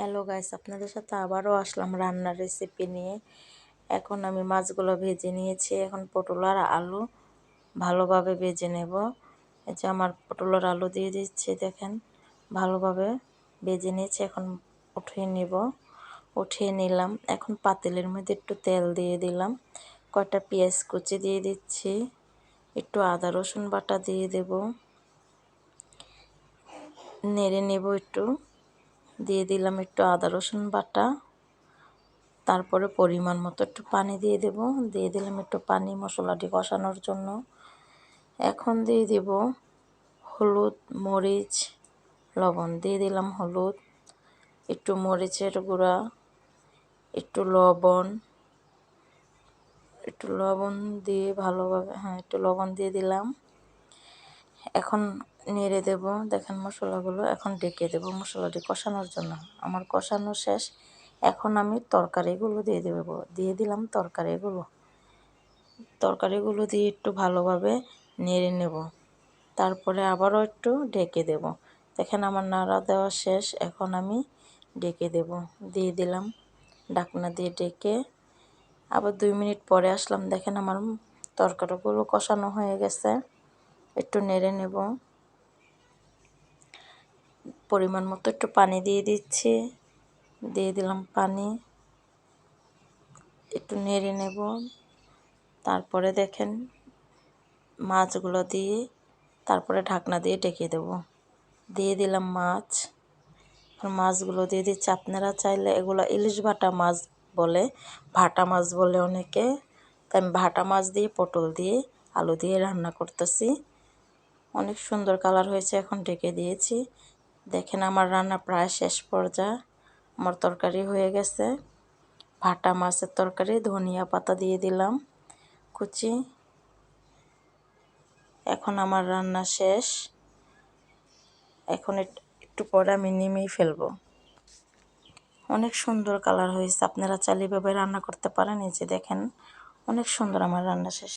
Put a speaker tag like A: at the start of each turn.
A: Hello guys, আপনাদের সাথে আবারও আসলাম রান্নার রেসিপি নিয়ে। এখন আমি মাছগুলো ভেজে নিয়েছি। এখন পটল আর আলু ভালোভাবে ভেজে নেব। এই যে আমার পটল আর আলু দিয়ে দিচ্ছি, দেখেন ভালোভাবে ভেজে নিয়েছি। এখন উঠিয়ে নিলাম। এখন পাতিলের মধ্যে একটু তেল দিয়ে দিলাম, কয়টা পেঁয়াজ কুচি দিয়ে দিচ্ছি, একটু আদা রসুন বাটা দিয়ে দেব, নেড়ে নেব একটু। দিয়ে দিলাম একটু আদা রসুন বাটা, তারপরে পরিমাণ মতো একটু পানি দিয়ে দেব। দিয়ে দিলাম একটু পানি মশলাটি কষানোর জন্য। এখন দিয়ে দেব হলুদ, মরিচ, লবণ। দিয়ে দিলাম হলুদ, একটু মরিচের গুঁড়া, একটু লবণ দিয়ে ভালোভাবে একটু লবণ দিয়ে দিলাম। এখন নেড়ে দেব। দেখেন মশলাগুলো, এখন ঢেকে দেব মশলাটি কষানোর জন্য। আমার কষানো শেষ। এখন আমি তরকারিগুলো দিয়ে দিলাম তরকারিগুলো দিয়ে একটু ভালোভাবে নেড়ে নেব। তারপরে আবারও একটু ঢেকে দেব। দেখেন আমার নাড়া দেওয়া শেষ। এখন আমি ঢেকে দেব। দিয়ে দিলাম ঢাকনা দিয়ে ঢেকে। আবার 2 মিনিট পরে আসলাম। দেখেন আমার তরকারিগুলো কষানো হয়ে গেছে। একটু নেড়ে নেব। পরিমাণ মতো একটু পানি দিয়ে দিচ্ছি। দিয়ে দিলাম পানি, একটু নেড়ে নেব। তারপরে দেখেন মাছগুলো দিয়ে তারপরে ঢাকনা দিয়ে ঢেকে দেব। দিয়ে দিলাম মাছগুলো দিয়ে দিচ্ছি। আপনারা চাইলে এগুলো ইলিশ ভাটা মাছ বলে, ভাটা মাছ বলে অনেকে। তাই আমি ভাটা মাছ দিয়ে পটল দিয়ে আলু দিয়ে রান্না করতেছি। অনেক সুন্দর কালার হয়েছে। এখন ঢেকে দিয়েছি। দেখেন আমার রান্না প্রায় শেষ পর্যায়ে। আমার তরকারি হয়ে গেছে। ভাটা মাছের তরকারি, ধনিয়া পাতা দিয়ে দিলাম কুচি। এখন আমার রান্না শেষ। এখন একটু পরে আমি নিমেই ফেলবো। অনেক সুন্দর কালার হয়েছে। আপনারা চাইলে এভাবে রান্না করতে পারেন। এই যে দেখেন অনেক সুন্দর আমার রান্না শেষ।